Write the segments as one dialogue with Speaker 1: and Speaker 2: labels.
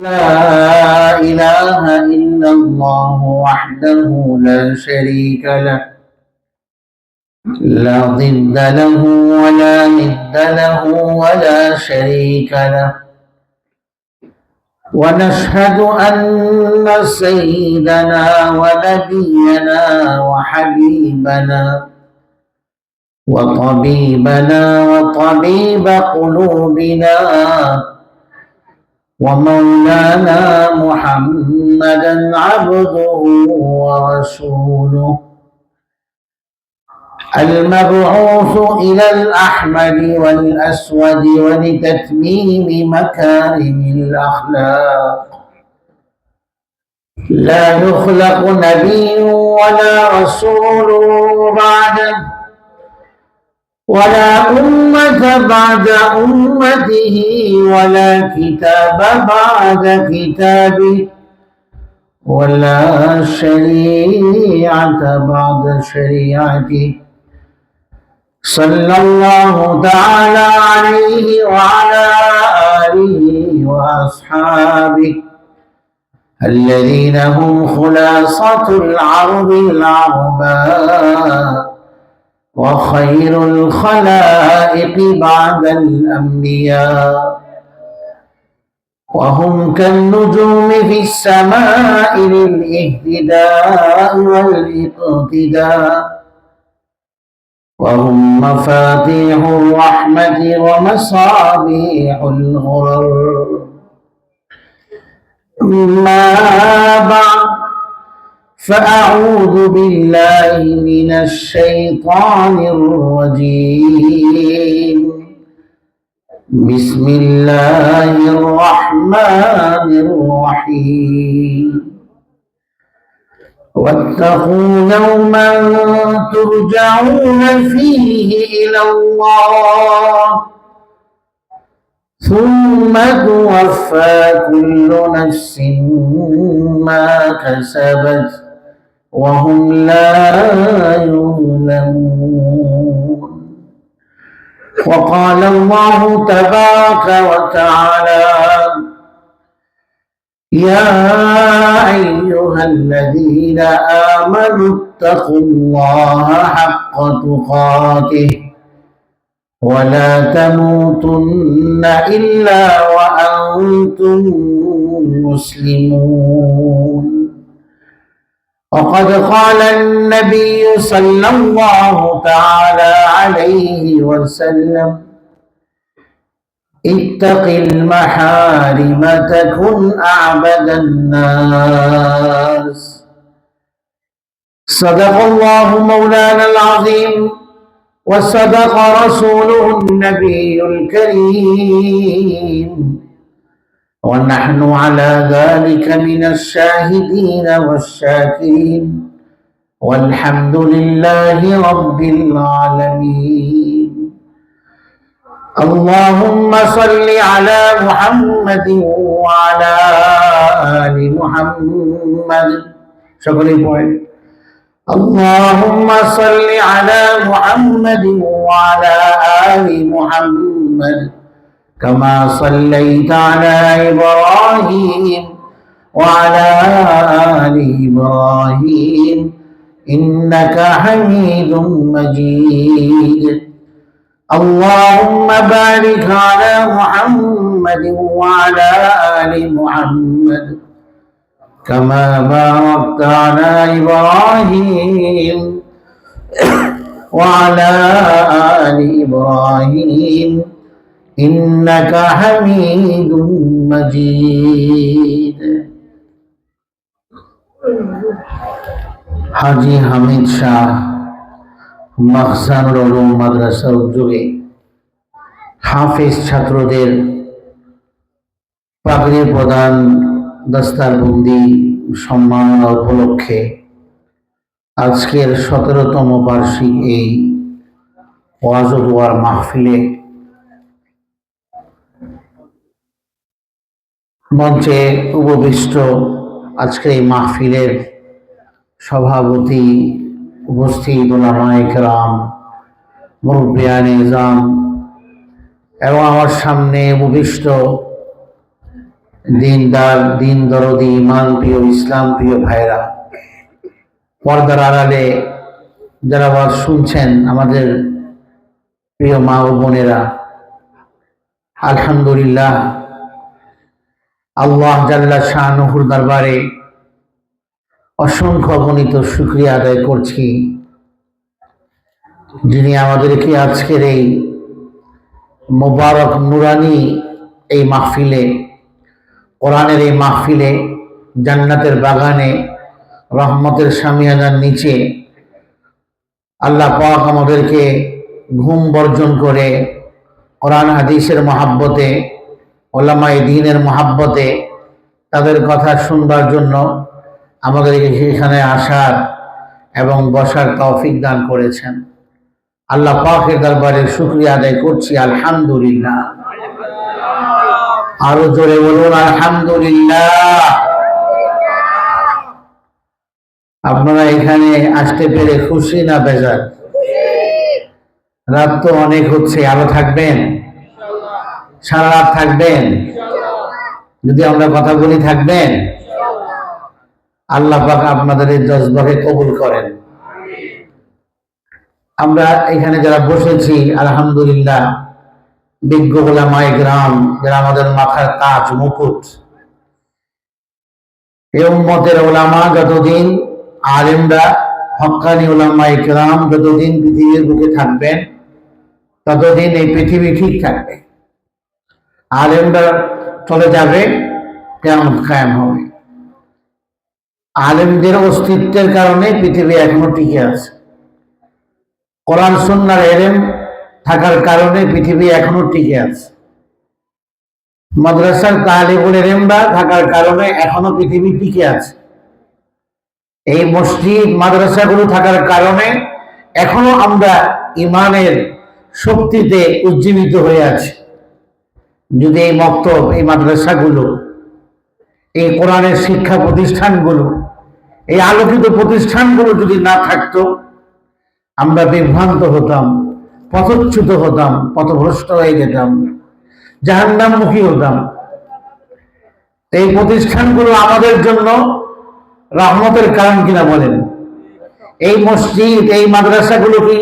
Speaker 1: لا إله إلا الله وحده لا شريك له لا ضد له ولا ند له ولا شريك له. ونشهد أن سيدنا ونبينا وحبيبنا وطبيبنا وطبيب قلوبنا ومولانا محمدا عبده ورسوله المبعوث إلى الأحمر والأسود ولتتميم مكارم الأخلاق. لا يخلق نبي ولا رسول بعده ولا أمة بعد أمته ولا كتاب بعد كتابه ولا شريعة بعد شريعته. صلى الله تعالى عليه وعلى آله وأصحابه الذين هم خلاصة العرب العرباء وخير الخلائق بعد الأنبياء، وهم كالنجوم في السماء للاهتداء والاقتداء، وهم مفاتيح الرحمة ومصابيح الغرر. ما بعد، فأعوذ بالله من الشيطان الرجيم. بسم الله الرحمن الرحيم. واتقوا يوما ترجعون فيه إلى الله ثم توفى كل نفس ما كسبت وهم لا يظلمون. وقال الله تبارك وتعالى: يا أيها الذين آمنوا اتقوا الله حق تقاته ولا تموتن إلا وأنتم مسلمون. وقد قال النبي صلى الله تعالى عليه وسلم: اتق المحارم تكن أعبد الناس. صدق الله مولانا العظيم وصدق رسوله النبي الكريم، ونحن على ذلك من الشاهدين والشاكرين، والحمد لله رب العالمين. اللهم صل على محمد وعلى آل محمد. সকলেই পড়েন: اللهم صل على محمد وعلى آل محمد كما صليت على إبراهيم وعلى آل إبراهيم إنك حميد مجيد. اللهم بارك على محمد وعلى آل محمد كما باركت على إبراهيم وعلى آل إبراهيم إنك حميد مجيد. হাজী হামিদ শাহ মাখজানুল উলুম মাদ্রাসার উদ্যোগে হাফেজ ছাত্রদের পাগড়ি প্রদান দস্তারবন্দি সম্মাননা উপলক্ষে আজকের 17তম বার্ষিক এই ওয়াজ ও দোয়ার মাহফিলে মঞ্চে উপবিষ্ট আজকের এই মাহফিলের সভাপতি, উপস্থিত উলামায়ে কেরাম, মুরব্বিয়ানে ইজাম এবং আমার সামনে উপবিষ্ট দিনদার দিন দরদি ইমান প্রিয় ইসলাম প্রিয় ভাইরা, পর্দার আড়ালে যারা আওয়াজ শুনছেন আমাদের প্রিয় মা ও বোনেরা, আলহামদুলিল্লাহ আল্লাহ জাল্লা শানুহুর দরবারে অসংখ্য অগণিত শুকরিয়া আদায় করছি, যিনি আমাদেরকে আজকের এই মোবারক নুরানি এই মাহফিলে, কোরআনের এই মাহফিলে, জান্নাতের বাগানে, রহমতের শামিয়ানার নিচে আল্লাহ পাক আমাদেরকে ঘুম বর্জন করে কোরআন হাদিসের মহাব্বতে, ওলামায়ে দ্বীনের মহাব্বতে তাদের কথা শুনবার জন্য আমাদেরকে সেখানে আসার এবং বসার তৌফিক দান করেছেন। আল্লাহ পাকের দরবারে শুকরিয়া আদায় করছি, আলহামদুলিল্লাহ। আরো জোরে বলুন আলহামদুলিল্লাহ। আপনারা এখানে আসতে পেরে খুশি না বেজার? রাত তো অনেক হচ্ছে, আরো থাকবেন? সারা রাত থাকবেন? যদি আমরা কথা বলি থাকবেন? আল্লাহ পাক আপনাদের এই জজবাকে কবুল করেন। আমরা এখানে যারা বসেছি আলহামদুলিল্লাহ বিজ্ঞ ওলামায়ে কেরাম, যারা আমাদের মাথার তাজ মুকুট, এই উম্মতের ওলামা যতদিন, আলেমরা হক্কানি ওলামায়ে কেরাম যতদিন পৃথিবীর বুকে থাকবেন ততদিন এই পৃথিবী ঠিক থাকবে। আলেমরা চলে যাবে, কিয়ামত কায়েম হবে। আলেমদের অস্তিত্বের কারণে পৃথিবী এখনো টিকে আছে। কোরআন সুন্নাহর এলেম থাকার কারণে পৃথিবী এখনো টিকে আছে। মাদ্রাসার তালিবুল ইলমরা থাকার কারণে এখনো পৃথিবী টিকে আছে। এই মসজিদ মাদ্রাসাগুলো থাকার কারণে এখনো আমরা ইমানের শক্তিতে উজ্জীবিত হয়ে আছি। যদি এই মক্তব, এই মাদ্রাসাগুলো, এই কোরআনের শিক্ষা প্রতিষ্ঠানগুলো, এই আলোকিত প্রতিষ্ঠানগুলো যদি না থাকতো, আমরা বিভ্রান্ত হতাম, পথচ্যুত হতাম, পথভ্রষ্ট হয়ে যেতাম, জাহান্নামমুখী হতাম। এই প্রতিষ্ঠানগুলো আমাদের জন্য রহমতের কারণ কিনা বলেন? এই মসজিদ, এই মাদ্রাসাগুলো কি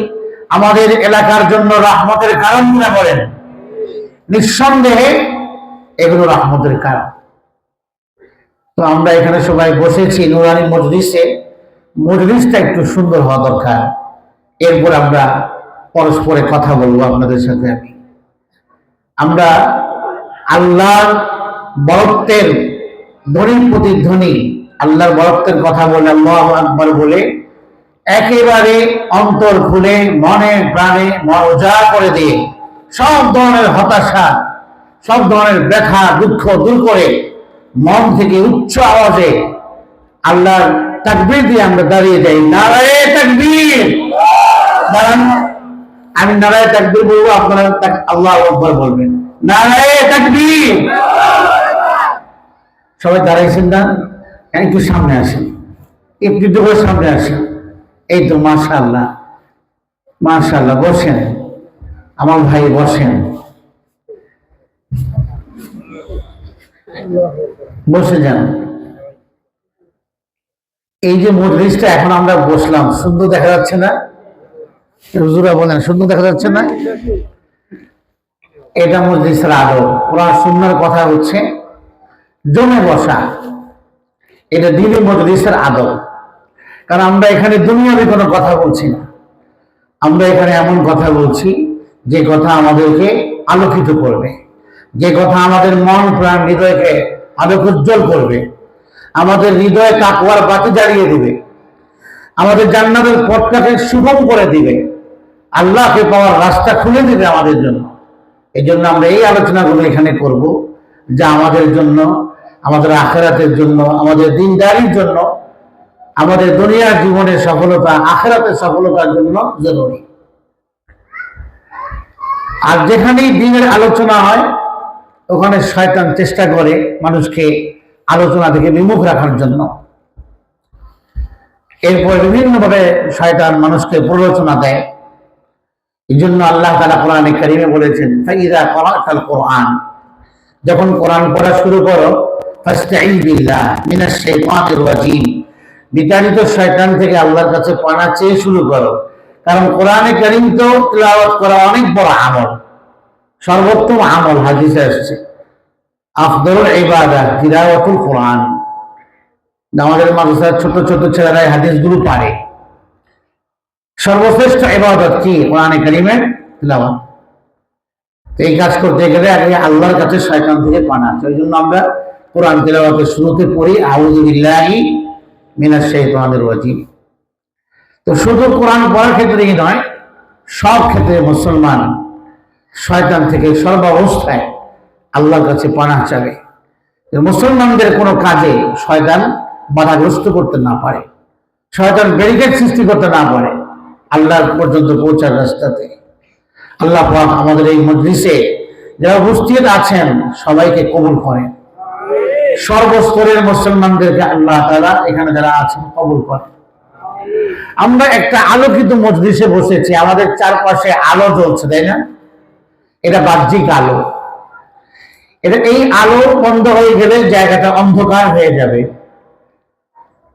Speaker 1: আমাদের এলাকার জন্য রহমতের কারণ কিনা বলেন? নিঃসন্দেহে এগুলো রহমতের কারণ। তো আমরা এখানে সবাই বসেছি নুরানি মজলিসে, মজলিসটা একটু সুন্দর হওয়া দরকার। এরপর আমরা পরস্পরে কথা বলবো আপনাদের সাথে। আমরা আল্লাহর বরত্বের ধ্বনির প্রতিধ্বনি, আল্লাহর বরত্বের কথা বলে, আল্লাহু আকবার বলে একেবারে অন্তর খুলে মনে প্রাণে মজা করে দিয়ে সব ধরনের হতাশা, সব ধরনের ব্যথা দুঃখ দূর করে মন থেকে উচ্চ আওয়াজে আল্লাহর তাকবীর দিয়ে আমরা দাঁড়িয়ে যাই। নারায়ে তাকবীর। দাঁড়ান, আমি নারায়ে তাকবীর বলবো, আপনারা আল্লাহু আকবার বলবেন। নারায়ে তাকবীর। সবাই দাঁড়াইছেন না? একটু সামনে আসেন, একটু করে সামনে আসেন। এই তো, মাশাআল্লাহ মাশাআল্লাহ। বসেন আমার ভাই, বসেন, বসে যান। এই যে মজলিসটা এখন আমরা বসলাম, সুন্দর দেখা যাচ্ছে না? হুজুরা বলেন, সুন্দর দেখা যাচ্ছে না? এটা মজলিসের আদব। কোরআন সুন্নাহর কথা হচ্ছে জমে বসা, এটা দ্বীনি মজলিসের আদব। কারণ আমরা এখানে দুনিয়াবি কোনো কথা বলছি না, আমরা এখানে এমন কথা বলছি যে কথা আমাদেরকে আলোকিত করবে, যে কথা আমাদের মন প্রাণ হৃদয়কে আলোকোজ্জ্বল করবে, আমাদের হৃদয়ে তাকওয়ার বাতি জ্বালিয়ে দিবে, আমাদের জান্নাতের পথটাকে সুগম করে দিবে, আল্লাহকে পাওয়ার রাস্তা খুলে দিবে আমাদের জন্য। এই জন্য আমরা এই আলোচনাগুলো এখানে করব, যা আমাদের জন্য, আমাদের আখিরাতের জন্য, আমাদের দিনদারির জন্য, আমাদের দুনিয়ার জীবনের সফলতা, আখিরাতের সফলতার জন্য জরুরি। আর যেখানেই দ্বীনের আলোচনা হয় ওখানে শয়তান চেষ্টা করে মানুষকে আলোচনা থেকে বিমুখ রাখার জন্য। এরপর বিভিন্নভাবে শয়তান মানুষকে প্ররোচনা দেয়। এই জন্য আল্লাহ তাআলা কোরআনে কারিমে বলেছেন, ফাইযা ক্বারাতাল কোরআন, যখন কোরআন পড়া শুরু করো ফাস্তাঈয বিল্লাহ মিনাশ শাইতানির রাজীম, বিতাড়িত শয়তান থেকে আল্লাহর কাছে পানা চেয়ে শুরু করো। কারণ কোরআনে কারীম তো তিলাওয়াত করা অনেক বড় আমল, সর্বোত্তম আমল। হাদিসে আসছে আফদলুল ইবাদাত তিলাওয়াতুল কোরআন। আমাদের মাদ্রাসার ছোট ছোট ছেলেরা এই হাদিসগুলো পারে। সর্বশ্রেষ্ঠ ইবাদত কি? কোরআনে কারীমের তিলাওয়াত। এই কাজ করতে গেলে আগে আল্লাহর কাছে শয়তান থেকে পানা চাই। ওই জন্য আমরা কোরআন তিলাওয়াতের শুরুতে পড়ি আউযু বিল্লাহি মিনাশ শাইতানির রাজীম। তো শুধু কোরআন পড়ার ক্ষেত্রেই নয়, সব ক্ষেত্রে মুসলমান শয়তান থেকে সর্বাবস্থায় আল্লাহর কাছে পানাহ চাবে। মুসলমানদের কোনো কাজে শয়তান বাধাগ্রস্ত করতে না পারে, শয়তান ব্যারিকেড সৃষ্টি করতে না পারে আল্লাহ পর্যন্ত পৌঁছার রাস্তাতে। আল্লাহ পাক আমাদের এই মজলিসে যারা উপস্থিত আছেন সবাইকে কবুল করেন, সর্বস্তরের মুসলমানদেরকে আল্লাহ তাআলা এখানে যারা আছেন কবুল করেন। আমরা একটা আলোকিত মজলিসে বসেছি, আমাদের চারপাশে আলো জ্বলছে, তাই না? এটা বাহ্যিক আলো। এই আলো বন্ধ হয়ে গেলে জায়গাটা অন্ধকার হয়ে যাবে।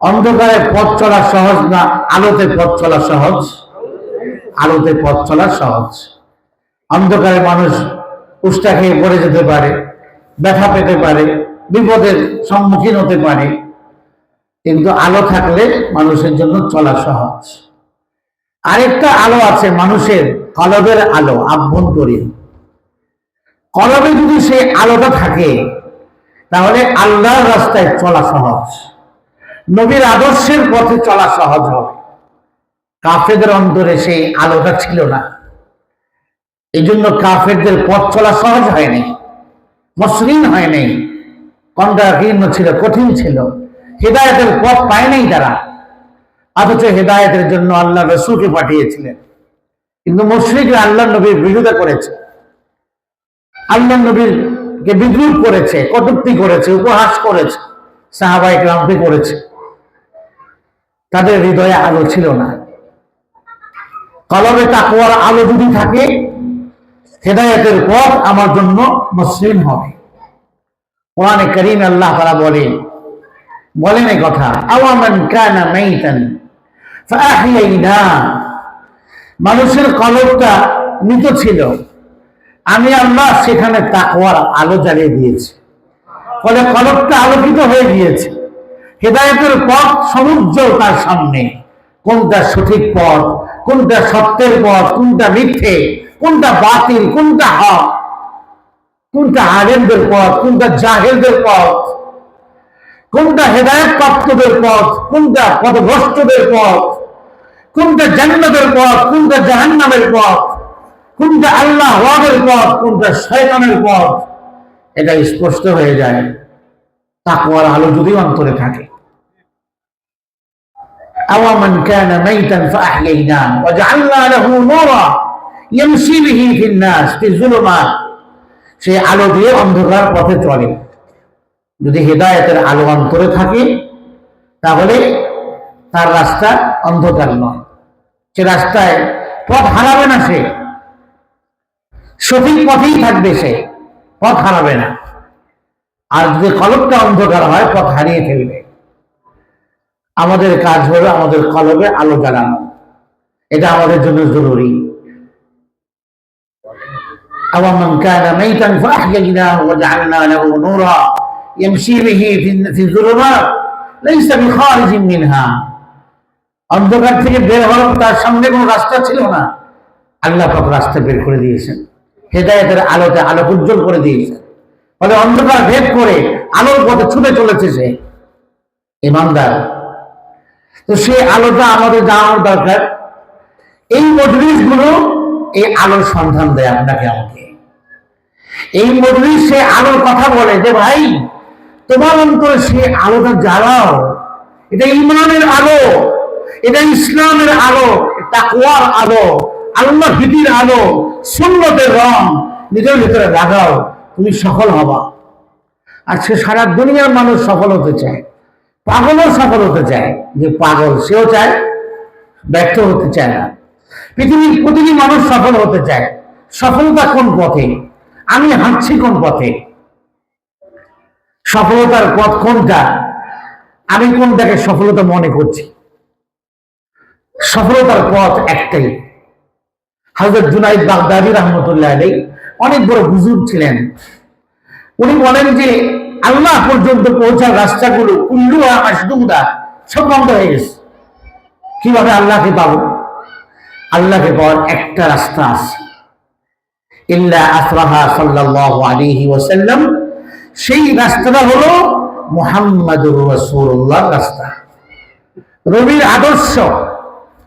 Speaker 1: অন্ধকারে পথ চলা সহজ না, আলোতে পথ চলা সহজ? আলোতে পথ চলা সহজ। অন্ধকারে মানুষ উষ্টা খেয়ে পড়ে যেতে পারে, ব্যথা পেতে পারে, বিপদের সম্মুখীন হতে পারে, কিন্তু আলো থাকলে মানুষের জন্য চলা সহজ। আরেকটা আলো আছে মানুষের কলবের আলো, আভ্যন্তরীণ। কলবে যদি সেই আলোটা থাকে তাহলে আল্লাহর রাস্তায় চলা সহজ, নবীর আদর্শের পথে চলা সহজ হবে। কাফেরদের অন্তরে সেই আলোটা ছিল না, এই জন্য কাফেরদের পথ চলা সহজ হয়নি, মসৃণ হয়নি, কণ্ঠাকীর্ণ ছিল, কঠিন ছিল। হেদায়েতের পথ পায় নাই তারা, অথচ হেদায়েতের জন্য আল্লাহ রাসূলকে পাঠিয়েছিলেন। কিন্তু মুশরিকরা আল্লাহ নবীর বিরোধিতা করেছে, আল্লাহ নবীকে বিদ্রুপ করেছে, কটূক্তি করেছে, উপহাস করেছে, সাহাবায়ে কেরামকে করেছে। তাদের হৃদয়ে আলো ছিল না। কলবে তাকওয়ার আলো যদি থাকে, হেদায়েতের পথ আমার জন্য মসৃণ হবে। কোরআনে কারীমে আল্লাহ তাআলা বলেন এই কথা, আওয়ামান কানা মাইতান ফাআহইনা, মানুষের কলবটা মৃত ছিল, আমি আল্লাহ সেখানে তাকওয়ার আলো জ্বালিয়ে দিয়েছি, ফলে কলবটা আলোকিত হয়ে গিয়েছে। হেদায়েতের পথ সমুজ্জ্বল তার সামনে। কোনটা সঠিক পথ, কোনটা সত্যের পথ, কোনটা মিথ্যে, কোনটা বাতিল, কোনটা হক, কোনটা আলেমদের পথ, কোনটা জাহেলদের পথ, কোনটা হেদায়েত প্রাপ্তদের পথ, কোনটা পথভ্রষ্টদের পথ, কোনটা জান্নাতের পথ, কোনটা জাহান্নামের পথ, কোনটা আল্লাহ ওয়াদের পথ, কোনটা শয়তানের পথ, এটা স্পষ্ট হয়ে যায় তাকওয়ার আলো যদি অন্তরে থাকে। আওয়ামান কানা মাইতান ফাআহইনা ওয়া জাআলনা লাহু নূরা ইয়ামশি বিহি ফিন নাস ফি যুলুমাত, সেই আলো দিয়ে অন্ধকার পথে চলে। যদি হেদায়েতের আলো অন্তরে থাকে তাহলে তার রাস্তা অন্ধকার নয়, সে রাস্তায় পথ হারাবে না, সে সঠিক পথেই থাকবে, সে পথ হারাবে না। আর যদি কলবটা অন্ধকার হয় পথ হারিয়ে ফেলবে। আমাদের কাজ হলো আমাদের কলবে আলো জ্বালানো, এটা আমাদের জন্য জরুরি। আওয়ামান কানা মাইতান ফাআহইনাহু ওয়া জাআলনা লাহু নূরা ইয়ামশি বিহি ফি যুলুমাত লাইসা বিখারিজিন মিনহা, অন্ধকার থেকে বের হওয়ার তার সামনে কোনো রাস্তা ছিল না, আল্লাহ পাক রাস্তা বের করে দিয়েছেন, হেদায়েতের আলোতে আলোক উজ্জ্বল করে দিয়েছেন, ফলে অন্ধকার ভেদ করে আলোর পথে ছুটে চলেছে সে ঈমানদার। তো সেই আলোটা আমাদের জানার দরকার। এই মজলিসগুলো এই আলোর সন্ধান দেয় আপনাকে আমাকে। এই মজলিস সে আলোর কথা বলে যে ভাই তোমার অন্তরে সে আলোটা জ্বালাও, এটা ঈমানের আলো, এটা ইসলামের আলো, তাকওয়ার আলো, আল্লাহ ভীতির আলো, সুন্নতের রং নিজের ভিতরে লাগাও, তুমি সফল হবা। আজকে সারা দুনিয়ার মানুষ সফল হতে চায়, পাগলও সফল হতে চায়, যে পাগল সেও চায়, ব্যর্থ হতে চায় না। পৃথিবীর প্রতিটি মানুষ সফল হতে চায়। সফলতা কোন পথে? আমি হাঁটছি কোন পথে? সফলতার পথ কোনটা? আমি কোনটাকে সফলতা মনে করছি? সফলতার পথ একটাই। হযরত জুনাইদ বাগদাদী রাহমাতুল্লাহ আলাইহি অনেক বড় হুজুর ছিলেন। উনি বলেন যে আল্লাহ পর্যন্ত পৌঁছার রাস্তাগুলো কুল্লুহা মাসদুদা, সব বন্ধ হয়ে গেছে। কিভাবে আল্লাহকে পাবো? আল্লাহকে পাওয়ার একটা রাস্তা আছে, ইল্লা আসরাহা সাল্লাল্লাহু আলাইহি ওয়াসাল্লাম। সেই রাস্তাটা হলো মুহাম্মাদুর রাসূলুল্লাহর রাস্তা, নবীর আদর্শ,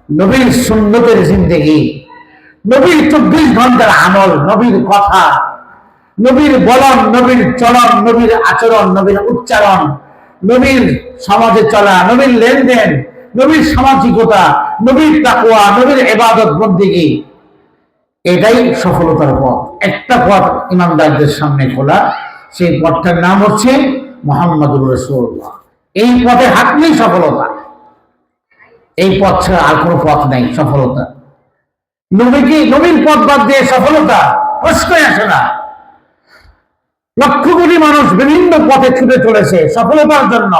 Speaker 1: নবীর সুন্নতের জিন্দেগি, নবীর 24 ঘন্টার আমল, নবীর কথা, নবীর বলন, নবীর চলন, নবীর আচরণ, নবীর উচ্চারণ, নবীর সমাজে চলা, নবীর লেনদেন, নবীর সামাজিকতা, নবীর তাকওয়া, নবীর ইবাদত বন্দেগী। এটাই সফলতার পথ। একটা পথ ইমানদারদের সামনে খোলা, সেই পথটার নাম হচ্ছে মুহাম্মাদুর রাসূলুল্লাহ। এই পথে হাঁটলেই সফলতা। এই পথ ছাড়া আর কোনো পথ নাই সফলতা। নবীর পথ বাদ দিয়ে সফলতা প্রশ্নই আসে না। লক্ষ কোটি মানুষ বিভিন্ন পথে ছুটে চলেছে সফলতার জন্য,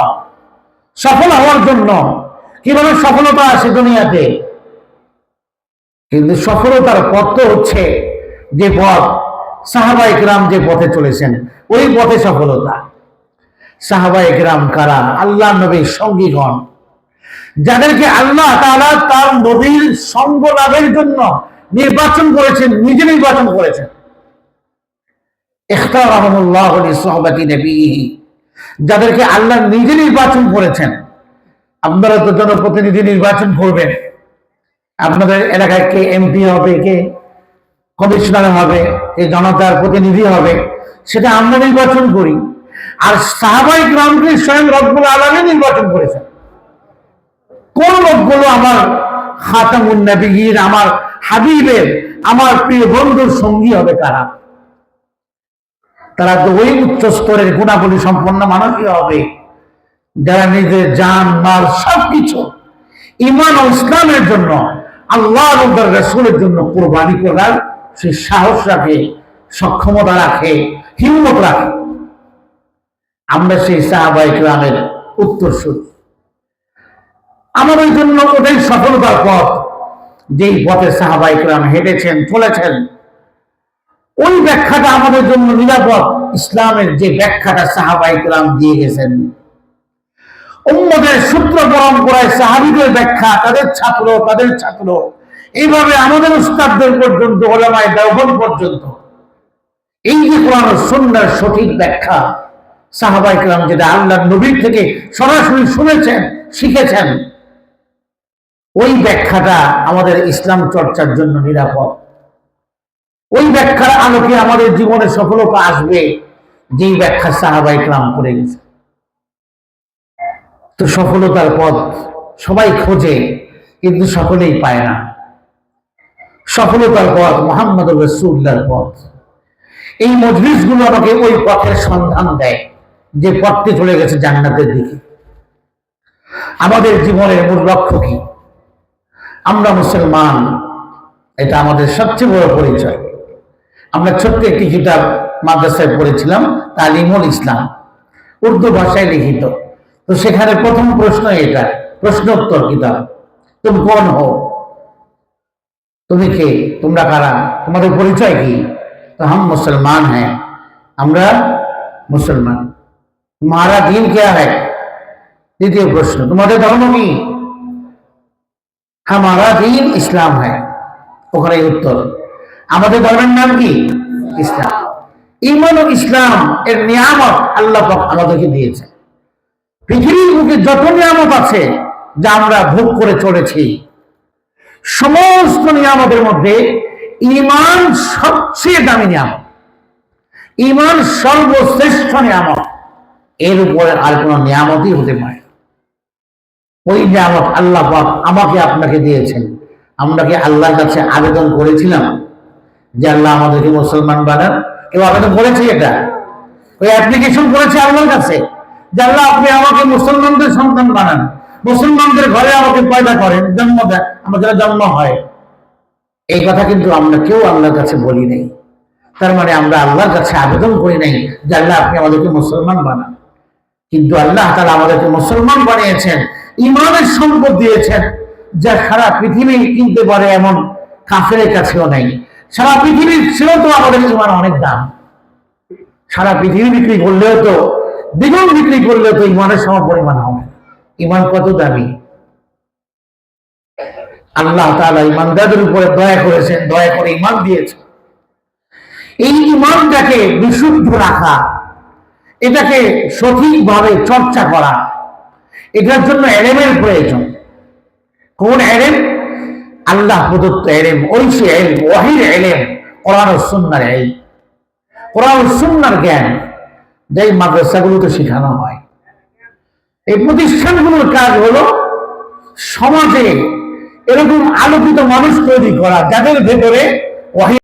Speaker 1: সফল হওয়ার জন্য। কিভাবে সফলতা আসে দুনিয়াতে? কিন্তু সফলতার পথ তো হচ্ছে যে পথ সাহাবায়ে কেরাম যে পথে চলেছেন, ওই পথে সফলতা। সাহাবায়ে কেরাম কারা? আল্লাহ নবীর সঙ্গীগণ, যাদেরকে আল্লাহ তাআলা তার নবীর সঙ্গ লাভের জন্য নির্বাচন করেছেন, নিজে নির্বাচন করেছেন। ইখতারাহুমুল্লাহু লিসুহবাতি নবিয়িহি, যাদেরকে আল্লাহ নিজে নির্বাচন করেছেন। আপনারা তো জনপ্রতিনিধি নির্বাচন করবেন, আপনাদের এলাকায় কে এমপি হবে, কে কমিশনার হবে, কে জনতার প্রতিনিধি হবে, সেটা আমরা নির্বাচন করি। আর সাহাবায়ে কেরামকে স্বয়ং রব্বুল আলামিন নির্বাচন করেছেন। কোন লোকগুলো আমার খাতামুন নবিয়্যিন, আমার হাবিবের, আমার প্রিয় বন্ধুর সঙ্গী হবে? কারা? তারা তো ওই উচ্চ স্তরের গুণাবলী সম্পন্ন মানুষই হবে যারা নিজের জান মাল সবকিছু ঈমান ও ইসলামের জন্য, আল্লাহ এবং তার রাসূলের জন্য কুরবানি করার সে সাহস রাখে, সক্ষমতা রাখে, হিম্মত রাখে। আমরা সেই সাহাবায়ে কেরামের উত্তরসূরি। আমাদের জন্য ওটাই সফলতার পথ, যেই পথে সাহাবায়ে কেরাম হেঁটেছেন, চলেছেন। ওই ব্যাখ্যাটা আমাদের জন্য নিরাপদ। ইসলামের যে ব্যাখ্যাটা সাহাবায়ে কেরাম দিয়ে গেছেন, উম্মতের সূত্র পরম্পরায় সাহাবীদের ব্যাখ্যা, তাদের ছাত্র, এইভাবে আমাদের উস্তাদদের পর্যন্ত, উলামায়ে দেওবন্দ পর্যন্ত, এই যে কোরআন ও সুন্নাহর সঠিক ব্যাখ্যা, সাহাবায়ে কেরাম যেটা আল্লাহর নবীর থেকে সরাসরি শুনেছেন, শিখেছেন, ওই ব্যাখ্যাটা আমাদের ইসলাম চর্চার জন্য নিরাপদ। ওই ব্যাখ্যার আলোকে আমাদের জীবনে সফলতা আসবে, যেই ব্যাখ্যা সাহাবায়ে কেরাম করে গেছে। তো সফলতার পথ সবাই খোঁজে, কিন্তু সকলেই পায় না। সফলতার পথ মুহাম্মদুর রাসূলুল্লাহর পথ। এই মজলিসগুলো আমাকে ওই পথের সন্ধান দেয়, যে পথটি চলে গেছে জান্নাতের দিকে। আমাদের জীবনের মূল লক্ষ্য কি? আমরা মুসলমান, এটা আমাদের সবচেয়ে বড় পরিচয়। আমরা ছোট্ট একটি কিতাব মাদ্রাসায় পড়েছিলাম, তালিমুল ইসলাম, উর্দু ভাষায় লিখিত। তো সেখানে প্রথম প্রশ্ন এটা, প্রশ্নোত্তর কিতাব, তুমি কোন হো, তুমি কে, তোমরা কারা, তোমাদের পরিচয় কি? তো হাম মুসলমান হ্যাঁ, আমরা মুসলমান। तुम्हारा दीन क्या है? দ্বিতীয় প্রশ্ন, তোমাদের ধর্ম কি? हमारा दीन इस्लाम है। ওখানে উত্তর, আমাদের ধর্মের নাম কি? ইসলাম। ঈমান ও ইসলাম এর নিয়ামত আল্লাহ পাক আমাদেরকে দিয়েছেন। পৃথিবীর বুকে যত নিয়ামত আছে যা আমরা ভোগ করে চলেছি, সমস্ত নিয়ামতের মধ্যে ঈমান সবচেয়ে দামি নিয়ামত, ঈমান সর্বশ্রেষ্ঠ নিয়ামত। এর উপরে আর কোনো নিয়ামতই হতে পারে। ওই নিয়ামত আল্লাহ পাক আমাকে আপনাকে দিয়েছেন। আমরা কি আল্লাহর কাছে আবেদন করেছিলাম যে আল্লাহ আমাদেরকে মুসলমান বানান? কেউ আবেদন করেছে? এটা ওই অ্যাপ্লিকেশন করেছে আল্লাহর কাছে যে আল্লাহ আপনি আমাকে মুসলমানদের সন্তান বানান, মুসলমানদের ঘরে আমাকে পয়দা করেন, জন্ম দেন, আমাদের জন্ম হয়। এই কথা কিন্তু আমরা কেউ আল্লাহর কাছে বলি নাই। তার মানে আমরা আল্লাহর কাছে আবেদন করি নাই যে আল্লাহ আপনি আমাদেরকে মুসলমান বানান। কিন্তু আল্লাহ তাআলা আমাদেরকে মুসলমান বানিয়েছেন, ইমানের সম্পদ দিয়েছেন, যা সারা পৃথিবী কিনতে পারে এমন কাফেরের কাছেও নেই। সারা পৃথিবীর ছেলেও তো আমাদের ইমান অনেক দাম। সারা পৃথিবী বিক্রি করলেও তো, দ্বিগুণ বিক্রি করলেও তো ইমানের সম পরিমাণ হবে। ইমান কত দামি! আল্লাহ তাআলা ইমানদারদের উপরে দয়া করেছেন, দয়া করে ইমান দিয়েছেন। এই ইমানটাকে বিশুদ্ধ রাখা, এটাকে সঠিকভাবে চর্চা করা, এটার জন্য এলেমের প্রয়োজন। কোন এলেম? আল্লাহ প্রদত্ত এলেম, ঐশী এলেম, ওয়াহির এলেম, কোরআন ও সুন্নাহর এলেম, কোরআন ও সুন্নাহর জ্ঞান, যেই মাদ্রাসাগুলোতে শেখানো হয়। এই প্রতিষ্ঠানগুলোর কাজ হলো সমাজে এরকম আলোকিত মানুষ তৈরি করা, যাদের ভেতরে ওয়াহি